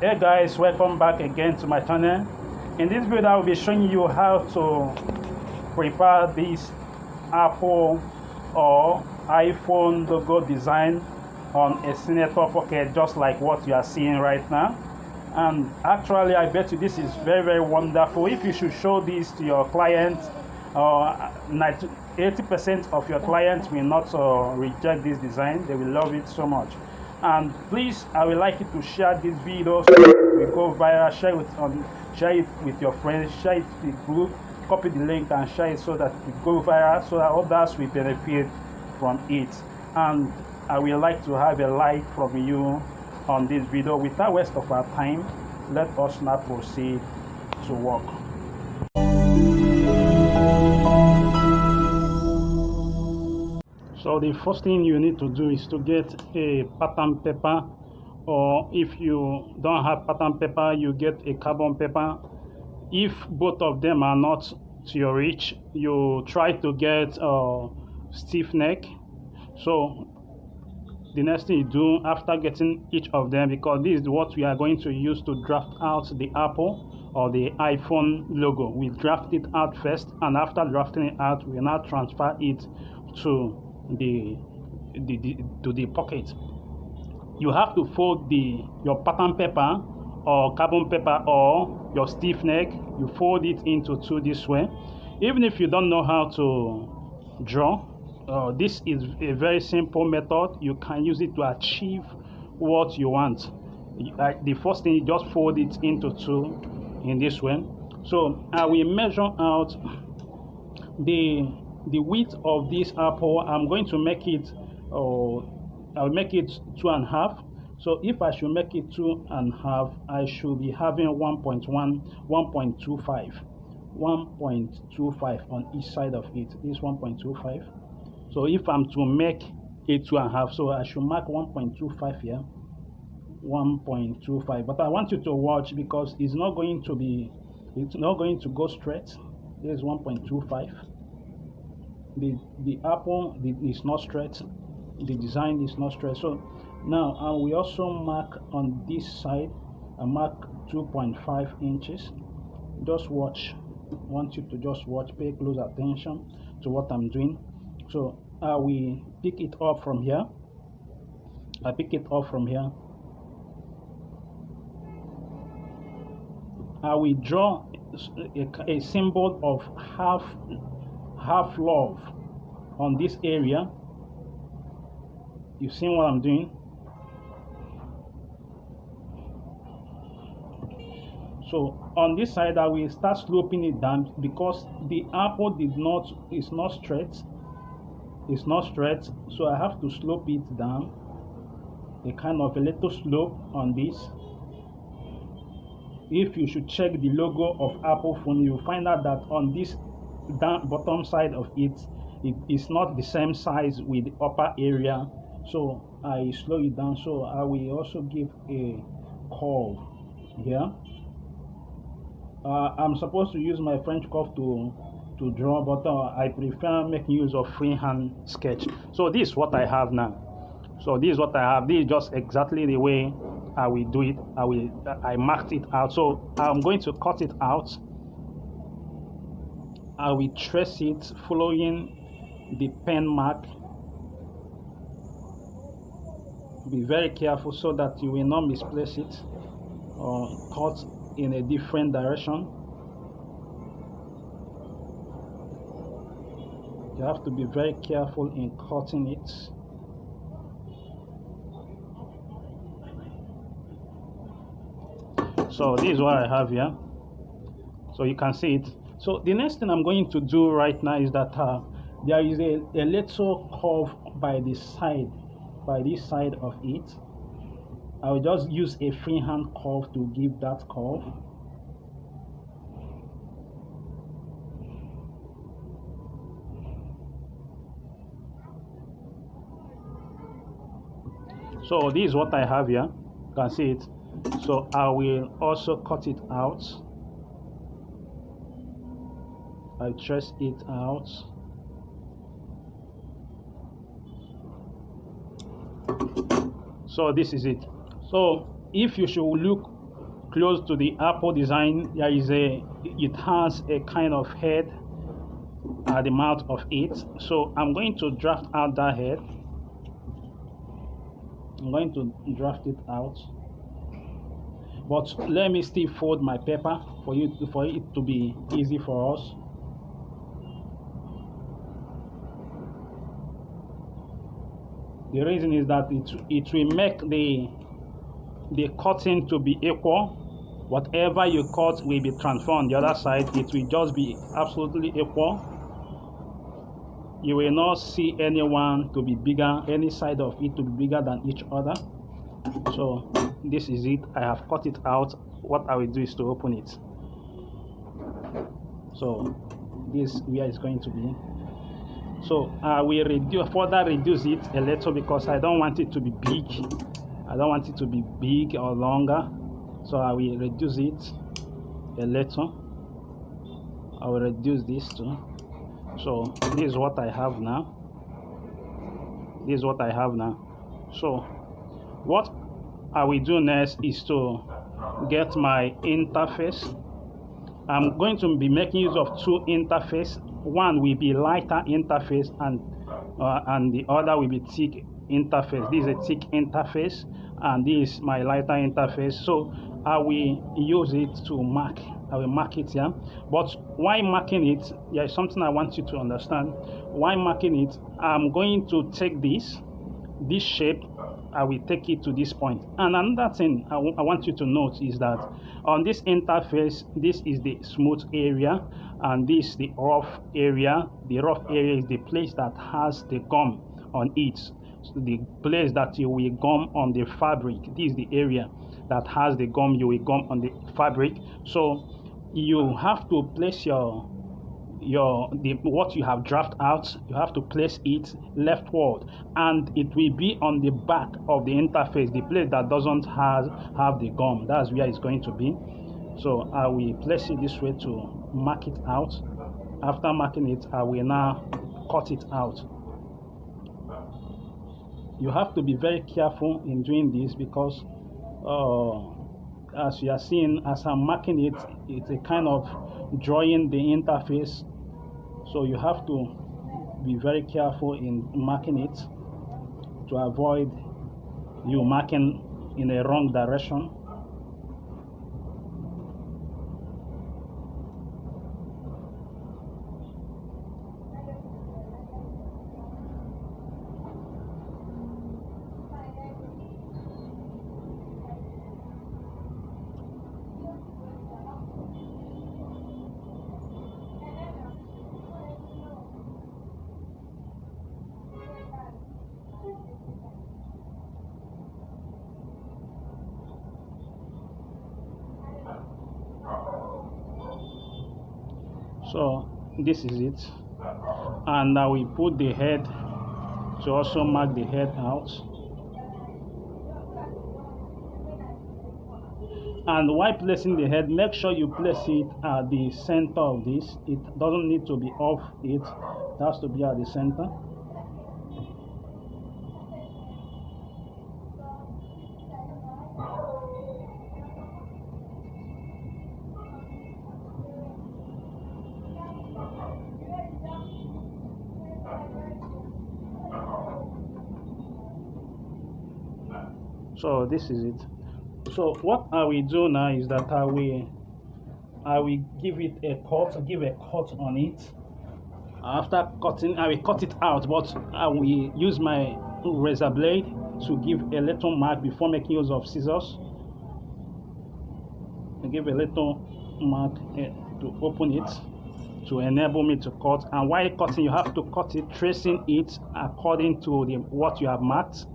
Hey guys, welcome back again to my channel. In this video I will be showing you how to prepare this Apple or iPhone logo design on a senator pocket, just like what you are seeing right now. And actually I bet you this is very wonderful. If you should show this to your clients, 80% of your clients will not reject this design. They will love it so much. And please, I would like you to share this video so it will go viral. Share it with your friends, share it with the group, copy the link and share it so that it will go viral, so that others will benefit from it. And I would like to have a like from you on this video. Without waste of our time, let us now proceed to work. So the first thing you need to do is to get a pattern paper, or if you don't have pattern paper, you get a carbon paper. If both of them are not to your reach, you try to get a stiff neck. So the next thing you do after getting each of them, because this is what we are going to use to draft out the Apple or the iPhone logo, we draft it out first, and after drafting it out, we now transfer it to the pocket. You have to fold your pattern paper or carbon paper or your stiff neck. You fold it into two this way. Even if you don't know how to draw, this is a very simple method. You can use it to achieve what you want. The first thing, you just fold it into two in this way. So I will measure out the width of this apple. I'm going to make it, I'll make it 2.5. So if I should make it 2.5, I should be having 1.25 on each side of it. This 1.25. So if I'm to make it 2.5, so I should mark 1.25 here, 1.25. But I want you to watch, because it's not going to go straight. There's 1.25. The apple is not straight, the design is not straight. So now I will also mark on this side. I mark 2.5 inches. Just watch. I want you to just watch, pay close attention to what I'm doing. So I will pick it up from here. I pick it up from here. I will draw a symbol of half love on this area. You see what I'm doing? So on this side I will start sloping it down, because the apple is not straight. It's not straight, so I have to slope it down, a kind of a little slope on this. If you should check the logo of Apple phone, you will find out that on this bottom side of it is not the same size with the upper area. So I slow it down. So I will also give a curve here. I'm supposed to use my French curve to draw, but I prefer making use of freehand sketch. So this is what I have now. So this is what I have. This is just exactly the way I will do it. I marked it out. So I'm going to cut it out. I will trace it following the pen mark. Be very careful so that you will not misplace it or cut in a different direction. You have to be very careful in cutting it. So this is what I have here. So you can see it. So the next thing I'm going to do right now is that there is a little curve by this side of it. I will just use a freehand curve to give that curve. So this is what I have here. You can see it. So I will also cut it out. I trace it out. So this is it. So if you should look close to the apple design, it has a kind of head at the mouth of it. So I'm going to draft out that head. I'm going to draft it out. But let me still fold my paper for it to be easy for us. The reason is that it will make the cutting to be equal. Whatever you cut will be transferred on the other side. It will just be absolutely equal. You will not see anyone to be bigger, any side of it to be bigger than each other. So this is it. I have cut it out. What I will do is to open it. So this is where it's going to be. So I will further reduce it a little because I don't want it to be big. I don't want it to be big or longer. So I will reduce it a little. I will reduce this too. So this is what I have now. This is what I have now. So what I will do next is to get my interface. I'm going to be making use of two interfaces. One will be lighter interface and the other will be thick interface. This is a thick interface and this is my lighter interface. So I will use it to mark. I will mark it here. But while marking it, there is something I want you to understand. While marking it, I'm going to take this shape. I will take it to this point. And another thing I want you to note is that on this interface, this is the smooth area and this is the rough area. The rough area is the place that has the gum on it. So the place that you will gum on the fabric. This is the area that has the gum you will gum on the fabric. So you have to place what you have drafted out, you have to place it leftward, and it will be on the back of the interface, the place that doesn't have the gum. That's where it's going to be. So I will place it this way to mark it out. After marking it, I will now cut it out. You have to be very careful in doing this because as you are seeing, as I'm marking it, it's a kind of drawing the interface. So you have to be very careful in marking it to avoid you marking in a wrong direction. So this is it, and I will put the head to also mark the head out. And while placing the head, make sure you place it at the center of this. It doesn't need to be off it, it has to be at the center. So this is it. So what I will do now is that I will give it a cut, give a cut on it. After cutting, I will cut it out, but I will use my razor blade to give a little mark before making use of scissors. I give a little mark to open it to enable me to cut. And while cutting, you have to cut it, tracing it according to what you have marked.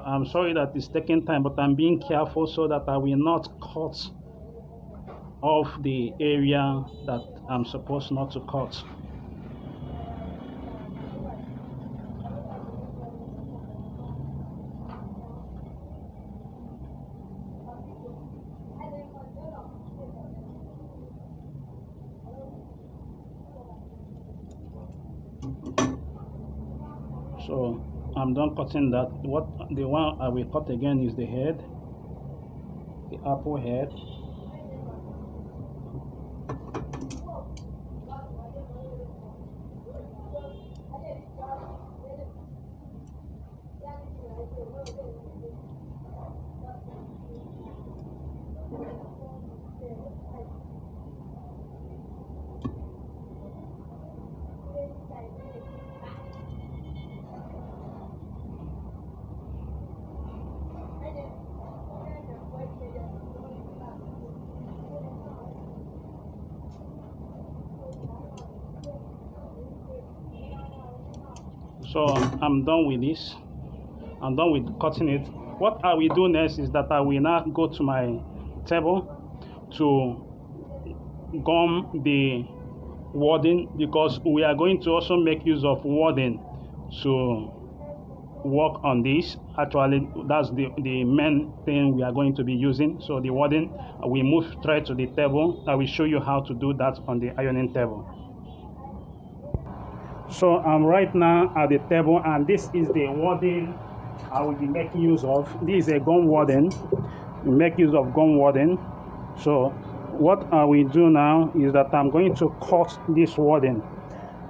I'm sorry that it's taking time, but I'm being careful so that I will not cut off the area that I'm supposed not to cut. So I'm done cutting that. What the one I will cut again is the head, the apple head. So I'm done with this. I'm done with cutting it. What I will do next is that I will now go to my table to gum the wadding, because we are going to also make use of wadding to work on this. Actually, that's the main thing we are going to be using. So the wadding, we move straight to the table. I will show you how to do that on the ironing table. So I'm right now at the table, and this is the wadding I will be making use of. This is a gum wadding. We make use of gum wadding. So what I will do now is that I'm going to cut this wadding.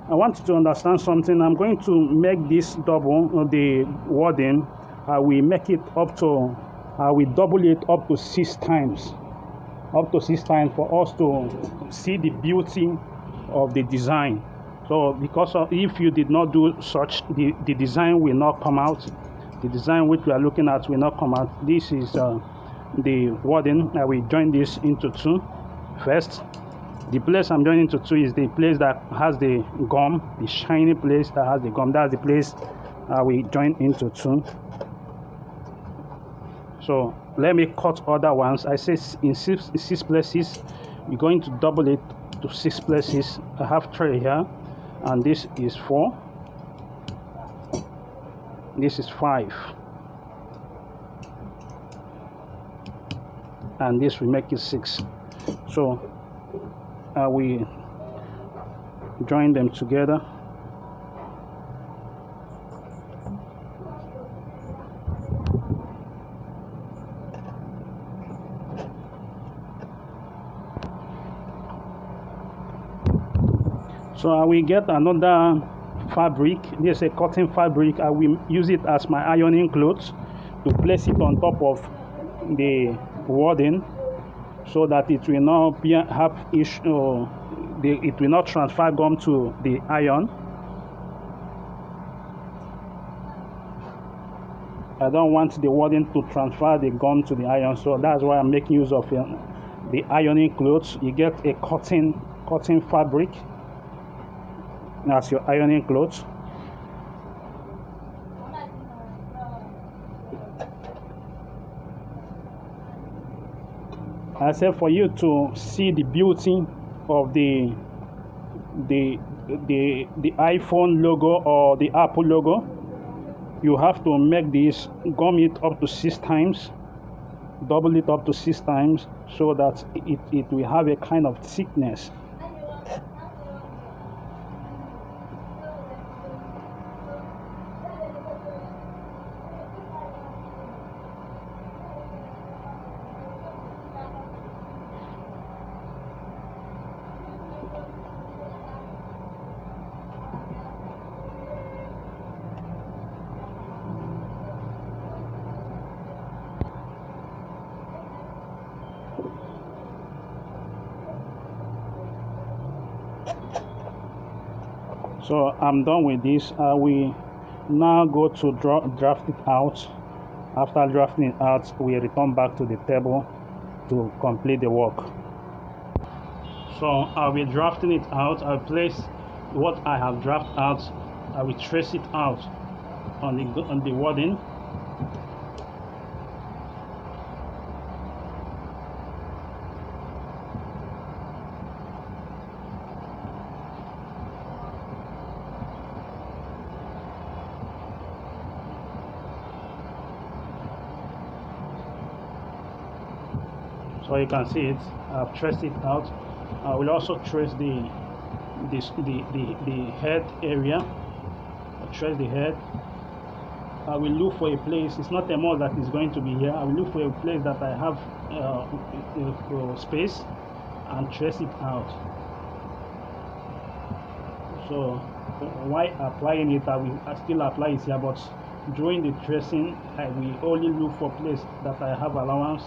I want you to understand something. I'm going to make this double, the wadding. I will make it up to, I will double it up to 6 times. Up to 6 times for us to see the beauty of the design. So because if you did not do such, the design will not come out. The design which we are looking at will not come out. This is the wadding. I will join this into 2 first. The place I'm joining into 2 is the place that has the gum, the shiny place that has the gum. That's the place I will join into 2. So let me cut other ones. I say in six places. We're going to double it to 6 places. I have 3 here, and this is 4. This is 5, and this will make it 6. So we join them together. So I will get another fabric. This is a cotton fabric. I will use it as my ironing clothes to place it on top of the wadding, so that it will not have issue. It will not transfer gum to the iron. I don't want the wadding to transfer the gum to the iron, so that's why I'm making use of the ironing clothes. You get a cotton fabric as your ironing clothes. I said for you to see the beauty of the iPhone logo or the Apple logo, you have to make this, gum it up to 6 times, double it up to 6 times, so that it will have a kind of thickness. So I'm done with this. I will now go to draft it out. After drafting it out, we return back to the table to complete the work. So I'll be drafting it out. I'll place what I have drafted out. I will trace it out on the wadding. So you can see it. I've traced it out. I will also trace the head area. I'll trace the head. I will look for a place. It's not a mall that is going to be here. I will look for a place that I have space and trace it out. So while applying it, I still apply it here, but during the tracing, I will only look for place that I have allowance.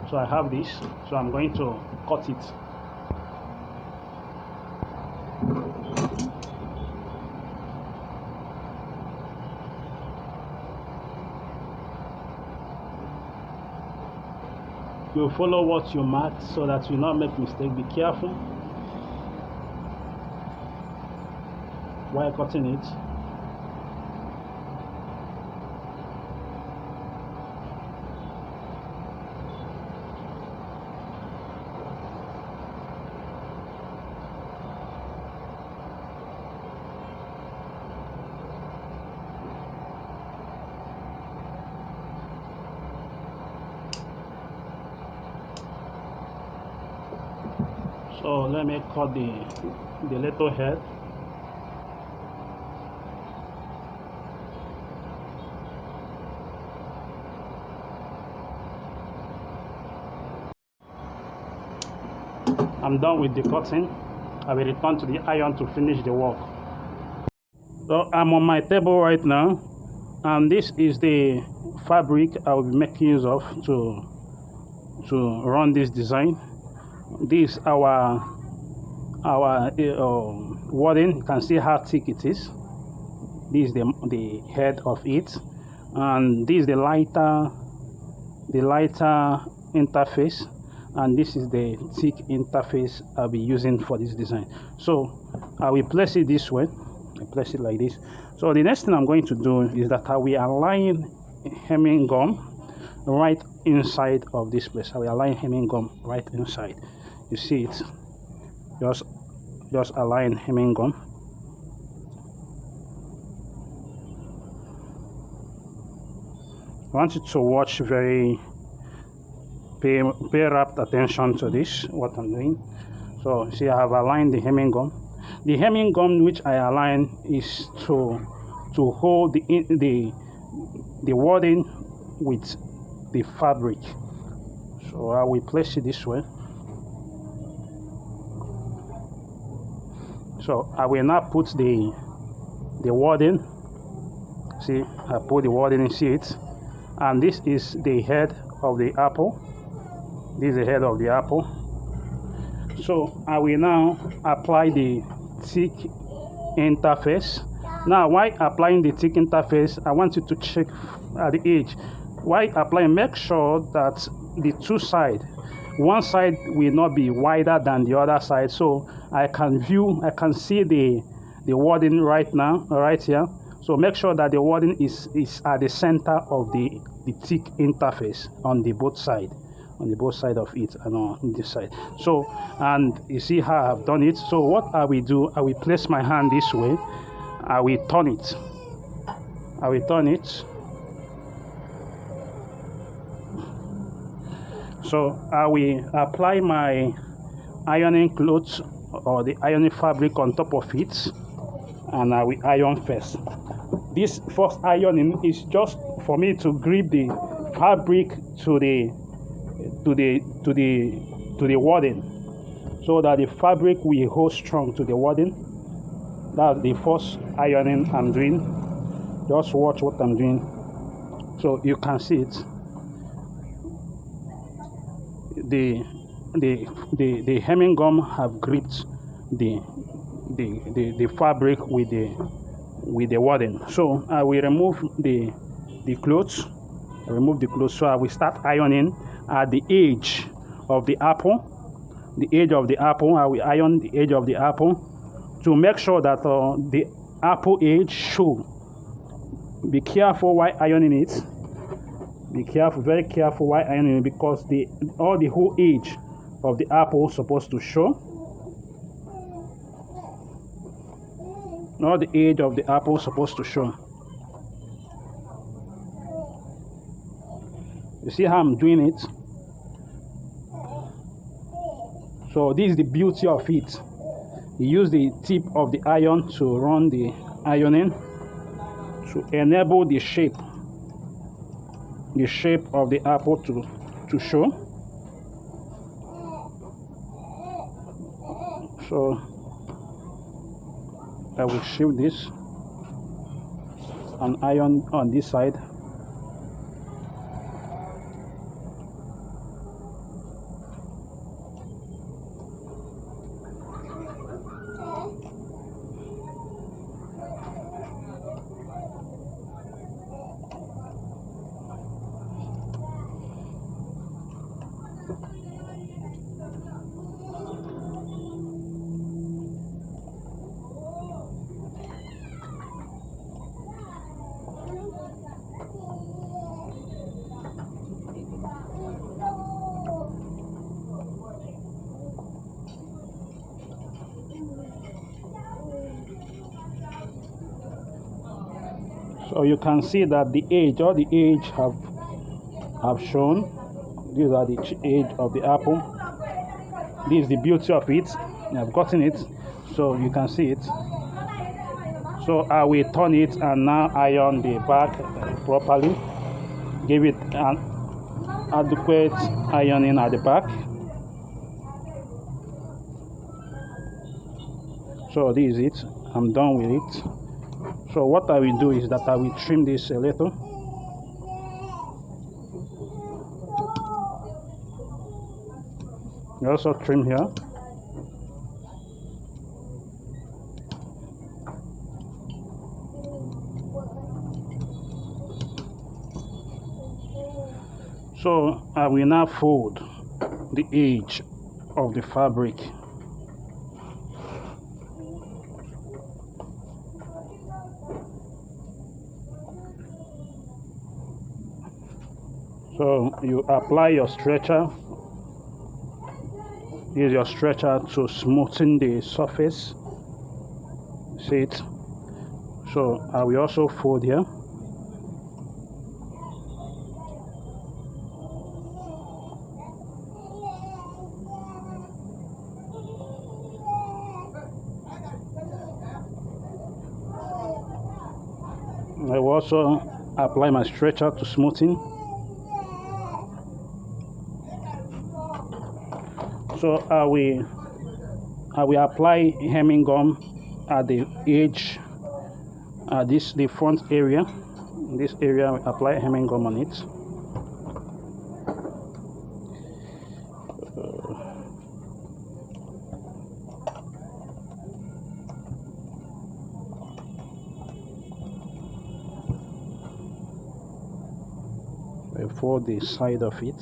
So I have this, so I'm going to cut it. You follow what you mark so that you not make mistake. Be careful while cutting it. So let me cut the little head. I'm done with the cutting. I will return to the iron to finish the work. So I'm on my table right now, and this is the fabric I will be making use of to run this design. This our wadding. You can see how thick it is. This is the head of it, and this is the lighter interface, and this is the thick interface I'll be using for this design. So I will place it this way. I place it like this. So the next thing I'm going to do is that I will align hemming gum right inside of this place. I will align hemming gum right inside. You see it, just align hemming gum. I want you to watch pay rapt attention to this, what I'm doing. So see, I have aligned the hemming gum. The hemming gum which I align is to hold the wadding with the fabric. So I will place it this way. So I will now put the wadding. See, I put the wadding in, see it, and this is the head of the apple. This is the head of the apple. So I will now apply the thick interface. Now, while applying the thick interface, I want you to check at the edge. While applying, make sure that the two sides, one side will not be wider than the other side, so I can see the wadding right now, right here. So make sure that the wadding is at the center of the thick interface on the both side of it and on this side. So, and you see how I've done it. So what I will do, I will place my hand this way. I will turn it. So I will apply my ironing cloth or the ironing fabric on top of it, and I will iron first. This first ironing is just for me to grip the fabric to the wadding, so that the fabric will hold strong to the wadding. That's the first ironing I'm doing. Just watch what I'm doing, so you can see it. The hemming gum have gripped the fabric with the wadding. So I will remove the clothes. So I will start ironing at the edge of the apple. the edge of the apple. I will iron the edge of the apple to make sure that the apple edge show. Be careful while ironing it. Be careful, very careful while ironing it, because the whole edge of the apple is supposed to show. All the edge of the apple is supposed to show. You see how I'm doing it? So this is the beauty of it. You use the tip of the iron to run the ironing to enable the shape of the apple to show. So I will shift this and iron on this side. So you can see that all the edge have shown. These are the edge of the apple. This is the beauty of it. I've gotten it, so you can see it. So I will turn it and now iron the back properly. Give it an adequate ironing at the back. So this is it. I'm done with it. So what I will do is that I will trim this a little. You also trim here. So I will now fold the edge of the fabric. So you apply your stretcher. Use your stretcher to smoothen the surface. See it? So I will also fold here. I will also apply my stretcher to smoothen. So I will apply hemming gum at the edge, the front area. In this area, I apply hemming gum on it. For the side of it.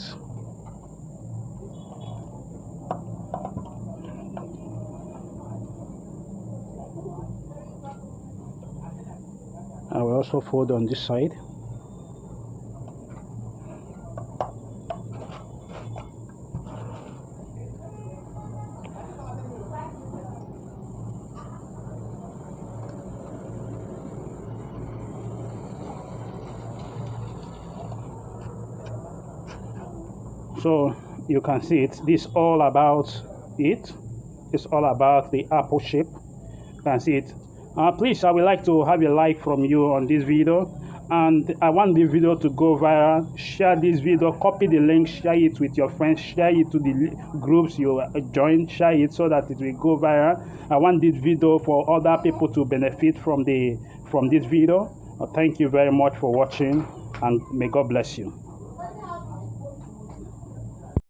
I will also fold on this side. So you can see it. This is all about it. It's all about the apple shape. You can see it. Please, I would like to have a like from you on this video, and I want this video to go viral. Share this video, copy the link, share it with your friends, share it to the groups you join, share it so that it will go viral. I want this video for other people to benefit from this video. Thank you very much for watching, and may God bless you.